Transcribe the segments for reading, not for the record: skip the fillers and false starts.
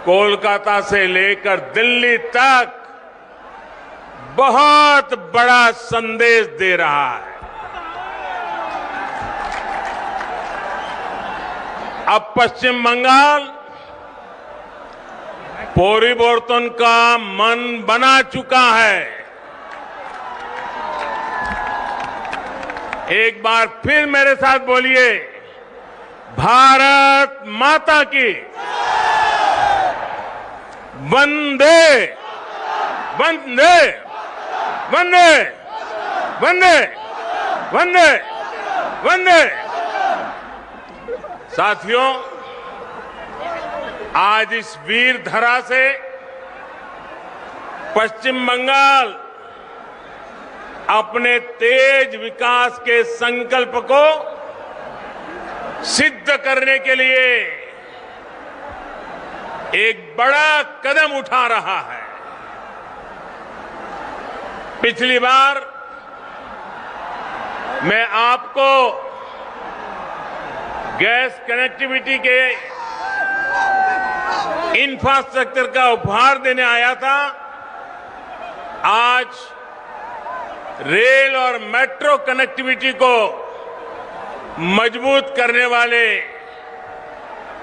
कोलकाता से लेकर दिल्ली तक बहुत बड़ा संदेश दे रहा है। अब पश्चिम बंगाल परिवर्तन का मन बना चुका है। एक बार फिर मेरे साथ बोलिए, भारत माता की वंदे वंदे वंदे वंदे वंदे वंदे। साथियों, आज इस वीर धरा से पश्चिम बंगाल अपने तेज विकास के संकल्प को सिद्ध करने के लिए एक बड़ा कदम उठा रहा है। पिछली बार मैं आपको गैस कनेक्टिविटी के इंफ्रास्ट्रक्चर का उपहार देने आया था। आज रेल और मेट्रो कनेक्टिविटी को मजबूत करने वाले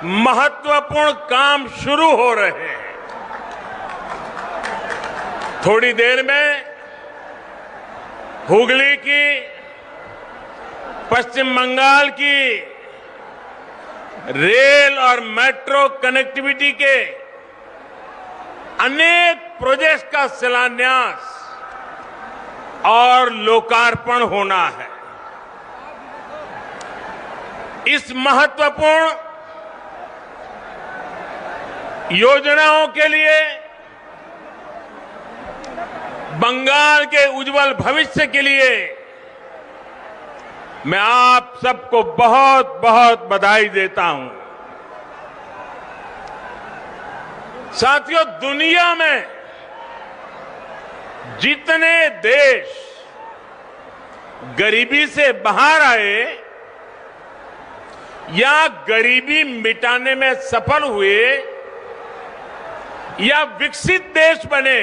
महत्वपूर्ण काम शुरू हो रहे हैं। थोड़ी देर में हुगली की, पश्चिम बंगाल की रेल और मेट्रो कनेक्टिविटी के अनेक प्रोजेक्ट्स का शिलान्यास और लोकार्पण होना है। इस महत्वपूर्ण योजनाओं के लिए, बंगाल के उज्जवल भविष्य के लिए मैं आप सबको बहुत बहुत बधाई देता हूं। साथियों, दुनिया में जितने देश गरीबी से बाहर आए या गरीबी मिटाने में सफल हुए या विकसित देश बने,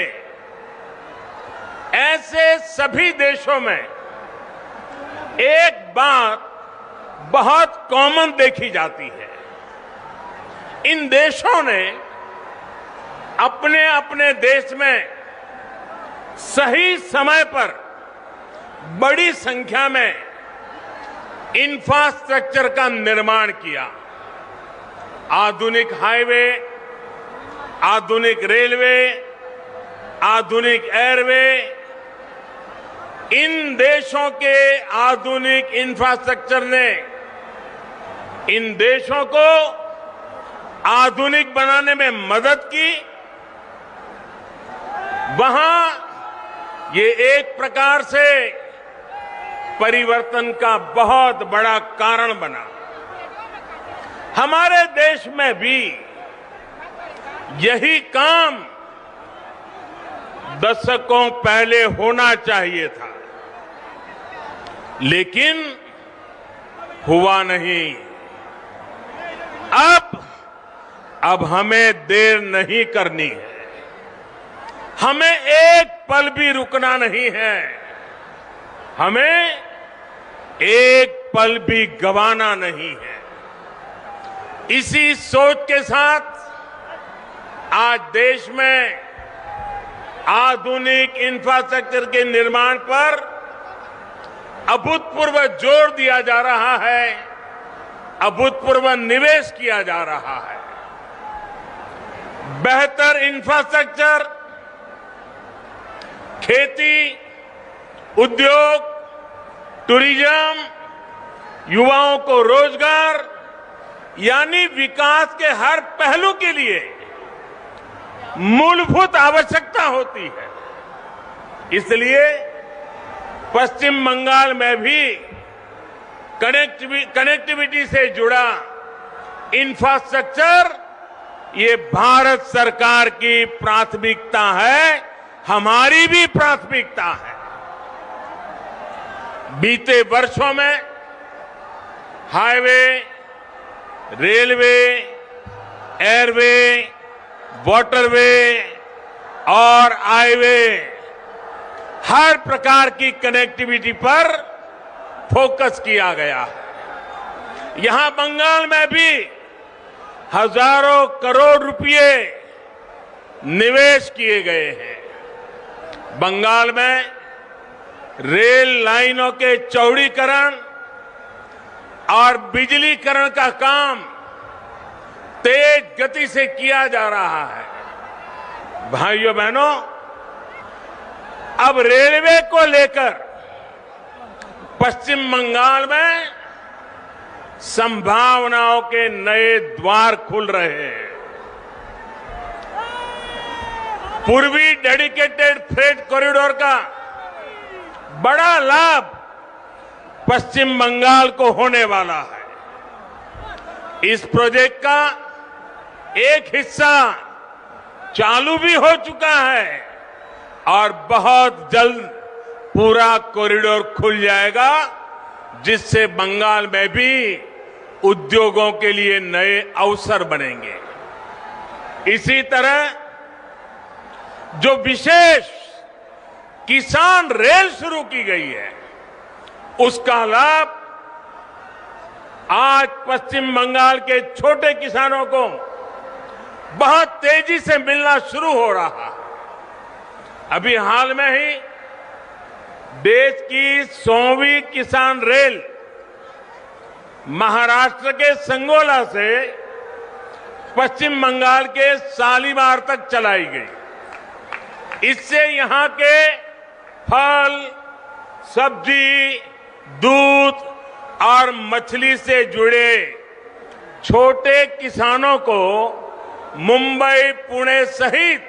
ऐसे सभी देशों में एक बात बहुत कॉमन देखी जाती है। इन देशों ने अपने अपने देश में सही समय पर बड़ी संख्या में इंफ्रास्ट्रक्चर का निर्माण किया। आधुनिक हाईवे, आधुनिक रेलवे, आधुनिक एयरवे, इन देशों के आधुनिक इंफ्रास्ट्रक्चर ने इन देशों को आधुनिक बनाने में मदद की। वहां ये एक प्रकार से परिवर्तन का बहुत बड़ा कारण बना। हमारे देश में भी यही काम दशकों पहले होना चाहिए था, लेकिन हुआ नहीं। अब हमें देर नहीं करनी है। हमें एक पल भी रुकना नहीं है। हमें एक पल भी गंवाना नहीं है। इसी सोच के साथ आज देश में आधुनिक इंफ्रास्ट्रक्चर के निर्माण पर अभूतपूर्व जोर दिया जा रहा है, अभूतपूर्व निवेश किया जा रहा है। बेहतर इंफ्रास्ट्रक्चर, खेती, उद्योग, टूरिज्म, युवाओं को रोजगार, यानी विकास के हर पहलू के लिए मूलभूत आवश्यकता होती है। इसलिए पश्चिम बंगाल में भी कनेक्टिविटी से जुड़ा इंफ्रास्ट्रक्चर ये भारत सरकार की प्राथमिकता है, हमारी भी प्राथमिकता है। बीते वर्षों में हाईवे, रेलवे, एयरवे, वाटरवे और हाईवे, हर प्रकार की कनेक्टिविटी पर फोकस किया गया है। यहां बंगाल में भी हजारों करोड़ रुपए निवेश किए गए हैं। बंगाल में रेल लाइनों के चौड़ीकरण और बिजलीकरण का काम तेज गति से किया जा रहा है। भाइयों बहनों, अब रेलवे को लेकर पश्चिम बंगाल में संभावनाओं के नए द्वार खुल रहे हैं। पूर्वी डेडिकेटेड फ्रेट कॉरिडोर का बड़ा लाभ पश्चिम बंगाल को होने वाला है। इस प्रोजेक्ट का एक हिस्सा चालू भी हो चुका है और बहुत जल्द पूरा कॉरिडोर खुल जाएगा, जिससे बंगाल में भी उद्योगों के लिए नए अवसर बनेंगे। इसी तरह जो विशेष किसान रेल शुरू की गई है, उसका लाभ आज पश्चिम बंगाल के छोटे किसानों को बहुत तेजी से मिलना शुरू हो रहा है। अभी हाल में ही देश की 100वीं किसान रेल महाराष्ट्र के संगोला से पश्चिम बंगाल के शालीमार तक चलाई गई। इससे यहां के फल, सब्जी, दूध और मछली से जुड़े छोटे किसानों को मुंबई, पुणे सहित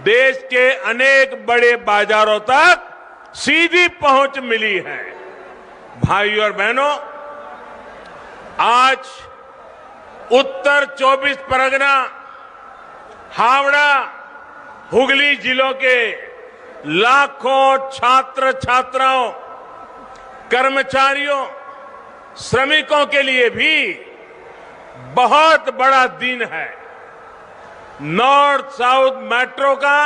देश के अनेक बड़े बाजारों तक सीधी पहुंच मिली है। भाइयों और बहनों, आज उत्तर 24 परगना, हावड़ा, हुगली जिलों के लाखों छात्र छात्राओं, कर्मचारियों, श्रमिकों के लिए भी बहुत बड़ा दिन है। नॉर्थ साउथ मेट्रो का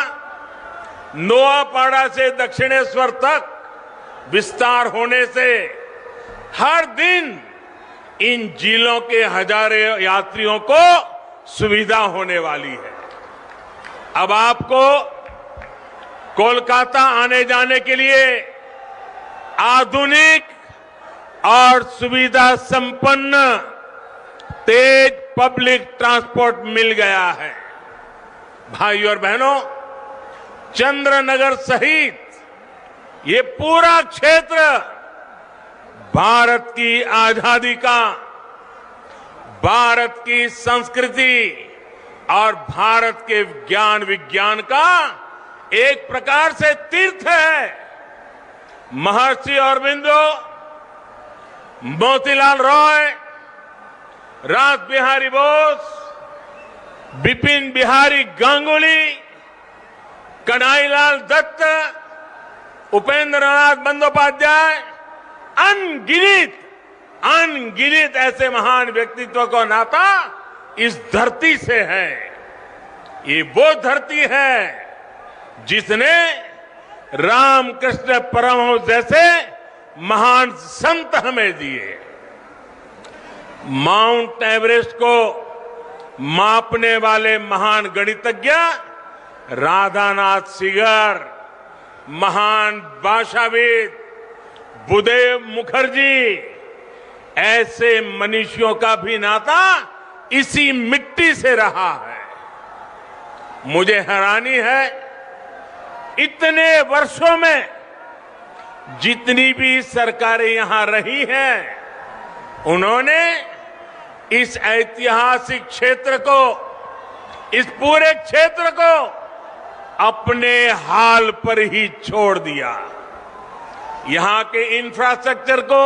नोआपाड़ा से दक्षिणेश्वर तक विस्तार होने से हर दिन इन जिलों के हजारों यात्रियों को सुविधा होने वाली है। अब आपको कोलकाता आने जाने के लिए आधुनिक और सुविधा संपन्न तेज पब्लिक ट्रांसपोर्ट मिल गया है। भाइयों और बहनों, चंद्रनगर सहित ये पूरा क्षेत्र भारत की आजादी का, भारत की संस्कृति और भारत के ज्ञान विज्ञान का एक प्रकार से तीर्थ है। महर्षि अरबिंदो, मोतीलाल रॉय, रास बिहारी बोस, बिपिन बिहारी गांगुली, कन्हैयालाल दत्त, उपेंद्र नाथ बंदोपाध्याय, अनगिनत ऐसे महान व्यक्तित्व का नाता इस धरती से है। ये वो धरती है जिसने रामकृष्ण परमहंस जैसे महान संत हमें दिए। माउंट एवरेस्ट को मापने वाले महान गणितज्ञ राधानाथ सिगर, महान भाषाविद बुद्धदेव मुखर्जी, ऐसे मनुष्यों का भी नाता इसी मिट्टी से रहा है। मुझे हैरानी है, इतने वर्षों में जितनी भी सरकारें यहां रही हैं, उन्होंने इस ऐतिहासिक क्षेत्र को, इस पूरे क्षेत्र को अपने हाल पर ही छोड़ दिया। यहां के इंफ्रास्ट्रक्चर को,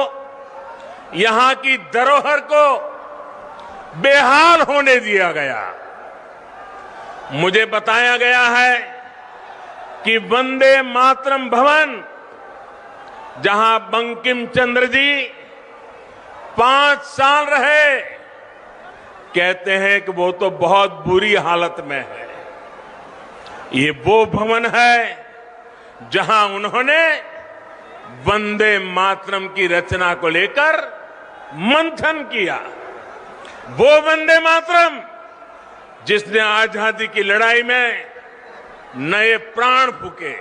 यहां की धरोहर को बेहाल होने दिया गया। मुझे बताया गया है कि वंदे मातरम भवन, जहां बंकिम चंद्र जी 5 साल रहे, कहते हैं कि वो तो बहुत बुरी हालत में है। ये वो भवन है जहां उन्होंने वंदे मातरम की रचना को लेकर मंथन किया। वो वंदे मातरम जिसने आजादी की लड़ाई में नए प्राण फूके,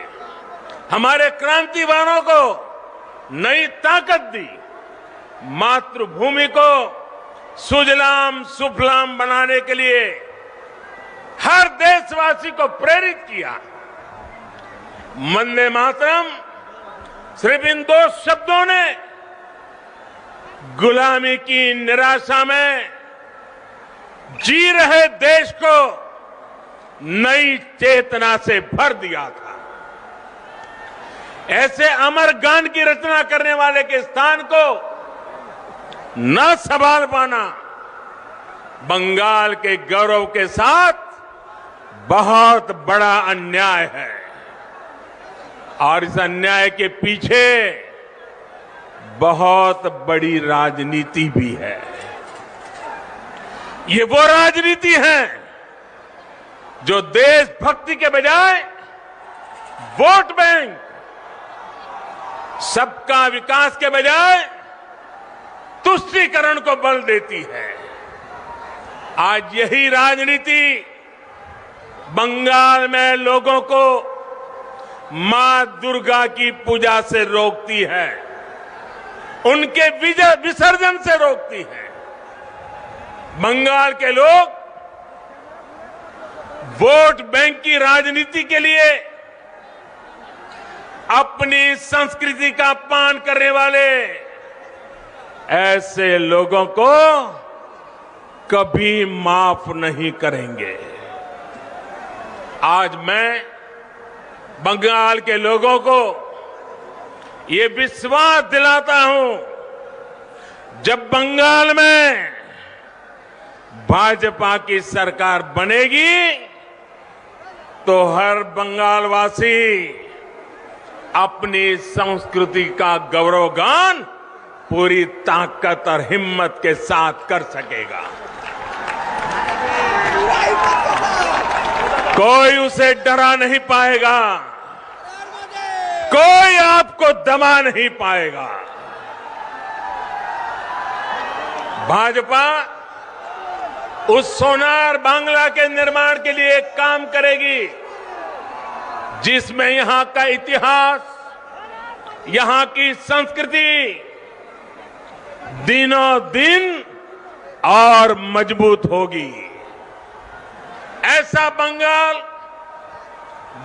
हमारे क्रांतिवानों को नई ताकत दी, मातृभूमि को सुजलाम सुफलाम बनाने के लिए हर देशवासी को प्रेरित किया। वंदे मातरम सिर्फ इन 2 शब्दों ने गुलामी की निराशा में जी रहे देश को नई चेतना से भर दिया था। ऐसे अमर गान की रचना करने वाले के स्थान को न संभाल पाना बंगाल के गौरव के साथ बहुत बड़ा अन्याय है, और इस अन्याय के पीछे बहुत बड़ी राजनीति भी है। ये वो राजनीति है जो देशभक्ति के बजाय वोट बैंक, सबका विकास के बजाय तुष्टीकरण को बल देती है। आज यही राजनीति बंगाल में लोगों को मां दुर्गा की पूजा से रोकती है, उनके विसर्जन से रोकती है। बंगाल के लोग वोट बैंक की राजनीति के लिए अपनी संस्कृति का अपमान करने वाले ऐसे लोगों को कभी माफ नहीं करेंगे। आज मैं बंगाल के लोगों को ये विश्वास दिलाता हूं, जब बंगाल में भाजपा की सरकार बनेगी तो हर बंगालवासी अपनी संस्कृति का गौरवगान पूरी ताकत और हिम्मत के साथ कर सकेगा। कोई उसे डरा नहीं पाएगा, कोई आपको दबा नहीं पाएगा। भाजपा उस सोनार बांग्ला के निर्माण के लिए एक काम करेगी जिसमें यहां का इतिहास, यहां की संस्कृति दिनों दिन और मजबूत होगी। ऐसा बंगाल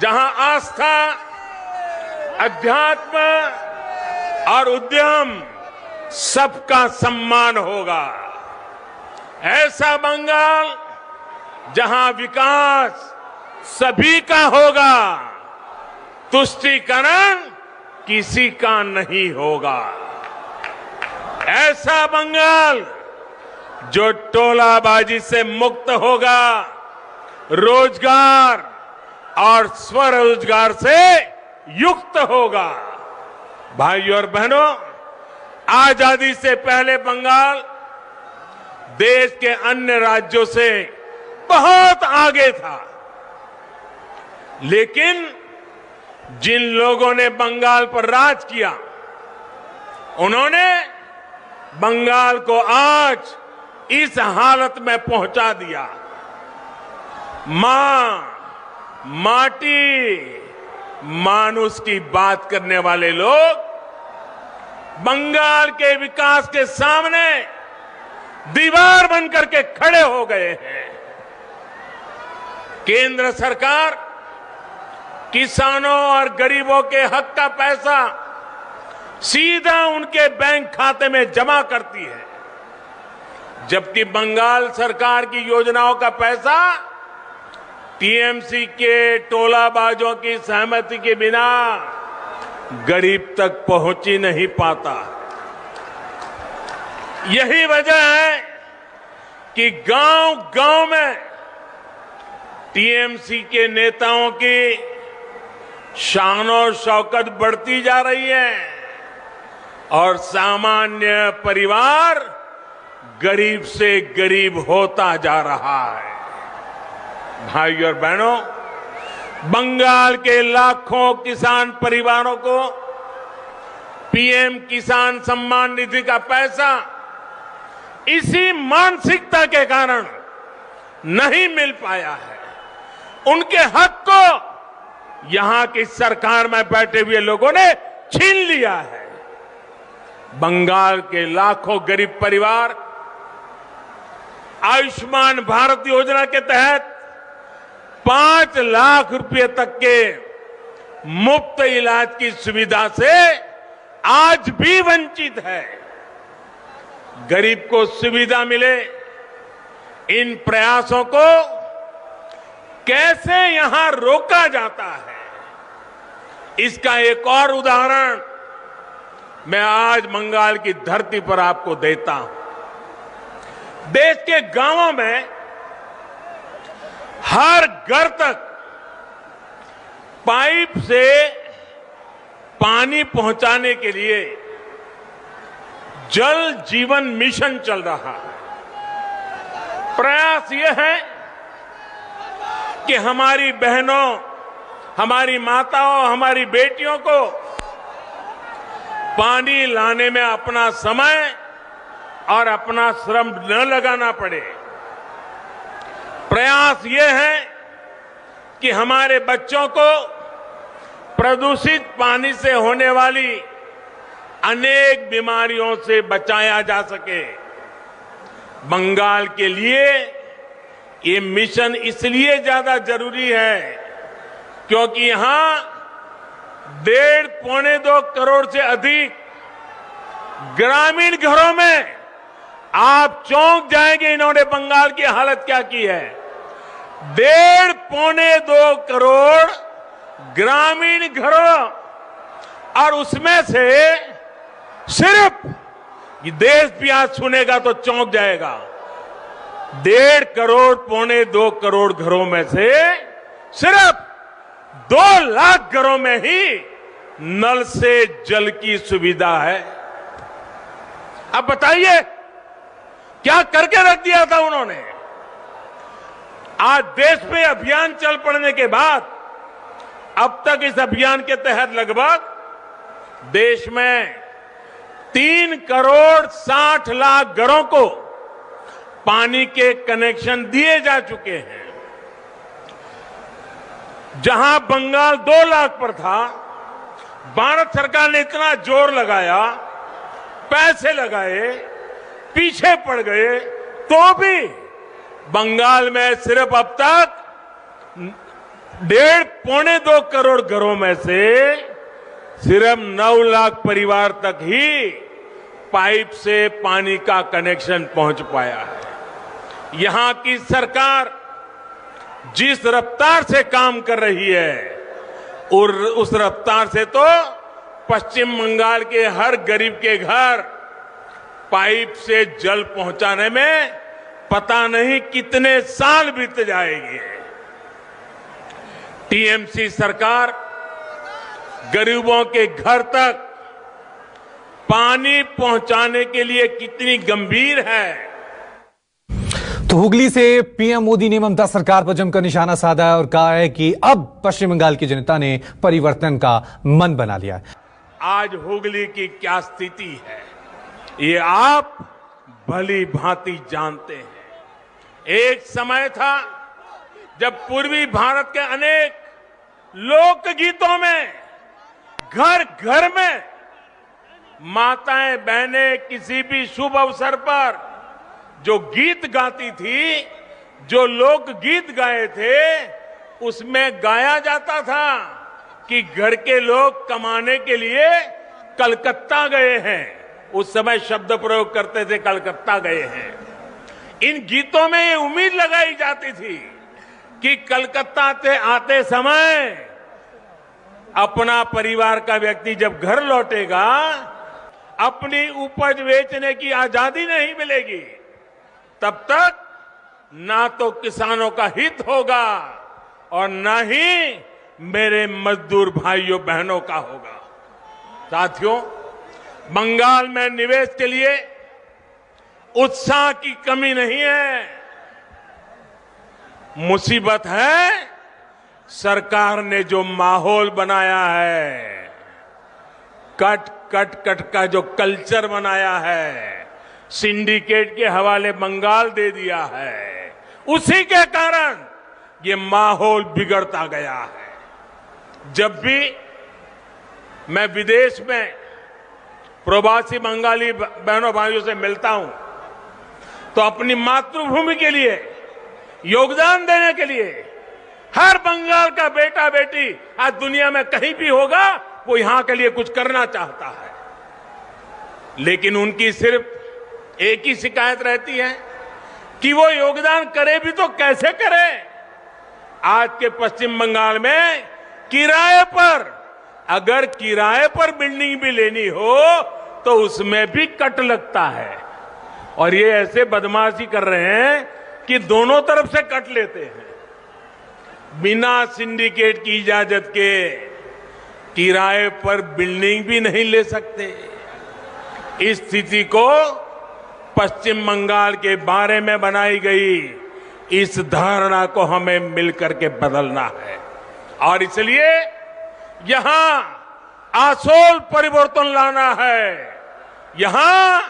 जहां आस्था, अध्यात्म और उद्यम सबका सम्मान होगा। ऐसा बंगाल जहां विकास सभी का होगा, तुष्टीकरण किसी का नहीं होगा। ऐसा बंगाल जो टोलाबाजी से मुक्त होगा, रोजगार और स्वरोजगार से युक्त होगा। भाइयों और बहनों, आजादी से पहले बंगाल देश के अन्य राज्यों से बहुत आगे था, लेकिन जिन लोगों ने बंगाल पर राज किया, उन्होंने बंगाल को आज इस हालत में पहुंचा दिया। मां, माटी, मानुष की बात करने वाले लोग बंगाल के विकास के सामने दीवार बनकर के खड़े हो गए हैं। केंद्र सरकार किसानों और गरीबों के हक का पैसा सीधा उनके बैंक खाते में जमा करती है, जबकि बंगाल सरकार की योजनाओं का पैसा टीएमसी के टोलाबाजों की सहमति के बिना गरीब तक पहुंच ही नहीं पाता। यही वजह है कि गांव-गांव में टीएमसी के नेताओं की शान और शौकत बढ़ती जा रही है और सामान्य परिवार गरीब से गरीब होता जा रहा है। भाइयों और बहनों, बंगाल के लाखों किसान परिवारों को पीएम किसान सम्मान निधि का पैसा इसी मानसिकता के कारण नहीं मिल पाया है। उनके हक को यहां की सरकार में बैठे हुए लोगों ने छीन लिया है। बंगाल के लाखों गरीब परिवार आयुष्मान भारत योजना के तहत 5 लाख रुपए तक के मुफ्त इलाज की सुविधा से आज भी वंचित है। गरीब को सुविधा मिले, इन प्रयासों को कैसे यहां रोका जाता है, इसका एक और उदाहरण मैं आज बंगाल की धरती पर आपको देता हूं। देश के गांवों में हर घर तक पाइप से पानी पहुंचाने के लिए जल जीवन मिशन चल रहा है। प्रयास यह है कि हमारी बहनों, हमारी माताओं, हमारी बेटियों को पानी लाने में अपना समय और अपना श्रम न लगाना पड़े। प्रयास ये है कि हमारे बच्चों को प्रदूषित पानी से होने वाली अनेक बीमारियों से बचाया जा सके। बंगाल के लिए ये मिशन इसलिए ज्यादा जरूरी है क्योंकि यहां 1.5-2 करोड़ से अधिक ग्रामीण घरों में, आप चौंक जाएंगे इन्होंने बंगाल की हालत क्या की है। 1.5-2 करोड़ ग्रामीण घरों, और उसमें से सिर्फ ये देश भी आज सुनेगा तो चौंक जाएगा, 1.5 करोड़ 1.25-2 करोड़ घरों में से सिर्फ 2 लाख घरों में ही नल से जल की सुविधा है। अब बताइए क्या करके रख दिया था उन्होंने। आज देश में अभियान चल पड़ने के बाद अब तक इस अभियान के तहत लगभग देश में 3 करोड़ 60 लाख घरों को पानी के कनेक्शन दिए जा चुके हैं। जहां बंगाल 2 लाख पर था, भारत सरकार ने इतना जोर लगाया, पैसे लगाए, पीछे पड़ गए, तो भी बंगाल में सिर्फ अब तक 1.5-2 करोड़ घरों में से सिर्फ 9 लाख परिवार तक ही पाइप से पानी का कनेक्शन पहुंच पाया है। यहां की सरकार जिस रफ्तार से काम कर रही है और उस रफ्तार से तो पश्चिम बंगाल के हर गरीब के घर पाइप से जल पहुंचाने में पता नहीं कितने साल बीत जाएंगे। टीएमसी सरकार गरीबों के घर तक पानी पहुंचाने के लिए कितनी गंभीर है। तो हुगली से पीएम मोदी ने ममता सरकार पर जमकर निशाना साधा है और कहा है कि अब पश्चिम बंगाल की जनता ने परिवर्तन का मन बना लिया है। आज हुगली की क्या स्थिति है ये आप भली भांति जानते हैं। एक समय था जब पूर्वी भारत के अनेक लोकगीतों में घर घर में माताएं बहनें किसी भी शुभ अवसर पर जो गीत गाती थी, जो लोकगीत गाए थे, उसमें गाया जाता था कि घर के लोग कमाने के लिए कलकत्ता गए हैं। उस समय शब्द प्रयोग करते थे कलकत्ता गए हैं। इन गीतों में ये उम्मीद लगाई जाती थी कि कलकत्ता से आते समय अपना परिवार का व्यक्ति जब घर लौटेगा अपनी उपज बेचने की आजादी नहीं मिलेगी, तब तक ना तो किसानों का हित होगा और ना ही मेरे मजदूर भाइयों बहनों का होगा। साथियों, बंगाल में निवेश के लिए उत्साह की कमी नहीं है। मुसीबत है सरकार ने जो माहौल बनाया है, कट कट कट का जो कल्चर बनाया है, सिंडिकेट के हवाले बंगाल दे दिया है, उसी के कारण ये माहौल बिगड़ता गया है। जब भी मैं विदेश में प्रवासी बंगाली बहनों भाइयों से मिलता हूं तो अपनी मातृभूमि के लिए योगदान देने के लिए हर बंगाल का बेटा बेटी आज दुनिया में कहीं भी होगा वो यहां के लिए कुछ करना चाहता है, लेकिन उनकी सिर्फ एक ही शिकायत रहती है कि वो योगदान करे भी तो कैसे करे। आज के पश्चिम बंगाल में किराए पर, अगर किराए पर बिल्डिंग भी लेनी हो तो उसमें भी कट लगता है, और ये ऐसे बदमाशी कर रहे हैं कि दोनों तरफ से कट लेते हैं। बिना सिंडिकेट की इजाजत के किराए पर बिल्डिंग भी नहीं ले सकते। इस स्थिति को पश्चिम बंगाल के बारे में बनाई गई इस धारणा को हमें मिलकर के बदलना है, और इसलिए यहां आसोल परिवर्तन लाना है, यहां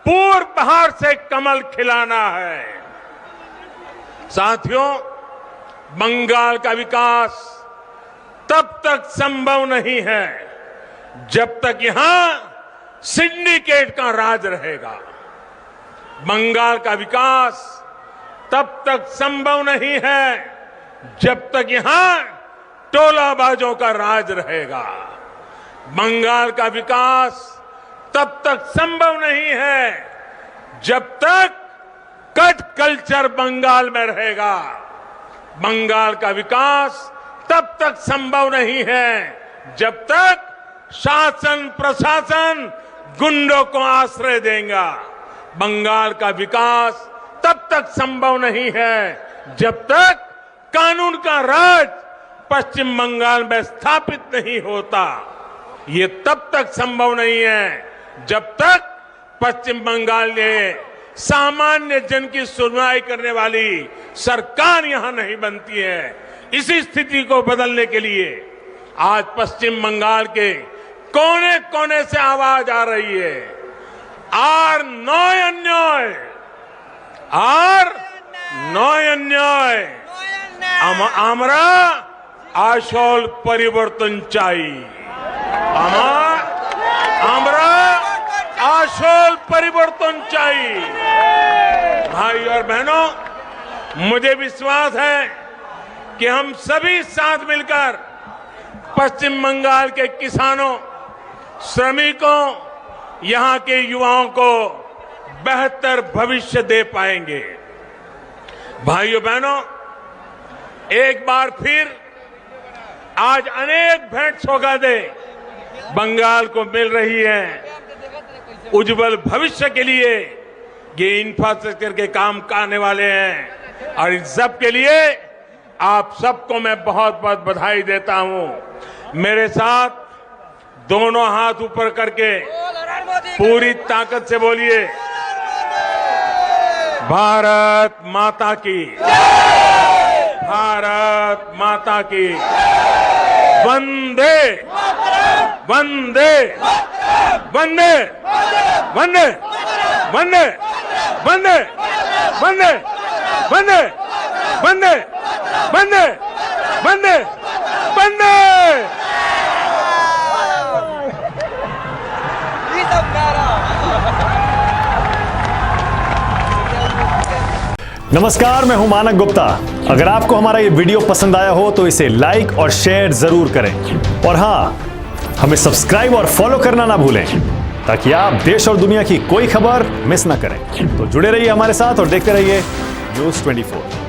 पूर्व बहार से कमल खिलाना है। साथियों, बंगाल का विकास तब तक संभव नहीं है जब तक यहां सिंडिकेट का राज रहेगा। बंगाल का विकास तब तक संभव नहीं है जब तक यहां टोलाबाजों का राज रहेगा। बंगाल का विकास तब तक संभव नहीं है जब तक कट कल्चर बंगाल में रहेगा। बंगाल का विकास तब तक संभव नहीं है जब तक शासन प्रशासन गुंडों को आश्रय देगा। बंगाल का विकास तब तक संभव नहीं है जब तक कानून का राज पश्चिम बंगाल में स्थापित नहीं होता। ये तब तक संभव नहीं है जब तक पश्चिम बंगाल में सामान्य जन की सुनवाई करने वाली सरकार यहां नहीं बनती है। इसी स्थिति को बदलने के लिए आज पश्चिम बंगाल के कोने कोने से आवाज आ रही है, আর নয় অন্যায়, আর নয় অন্যায়, আমরা আসল পরিবর্তন চাই। আমরা আসল परिवर्तन चाहिए। भाई और बहनों, मुझे विश्वास है कि हम सभी साथ मिलकर पश्चिम बंगाल के किसानों, श्रमिकों, यहां के युवाओं को बेहतर भविष्य दे पाएंगे। भाइयों बहनों, एक बार फिर आज अनेक भेंट सौगातें बंगाल को मिल रही है। उज्जवल भविष्य के लिए ये इंफ्रास्ट्रक्चर के काम आने वाले हैं, और इन सब के लिए आप सबको मैं बहुत बहुत बधाई देता हूं। मेरे साथ दोनों हाथ ऊपर करके पूरी ताकत से बोलिए, भारत माता की, भारत माता की, वंदे वंदे वंदे वंदे वंदे वंदे वंदे वंदे वंदे वंदे वंदे वंदे। नमस्कार, मैं हूं मानक गुप्ता। अगर आपको हमारा ये वीडियो पसंद आया हो तो इसे लाइक और शेयर जरूर करें, और हाँ, हमें सब्सक्राइब और फॉलो करना ना भूलें ताकि आप देश और दुनिया की कोई खबर मिस ना करें। तो जुड़े रहिए हमारे साथ और देखते रहिए News 24।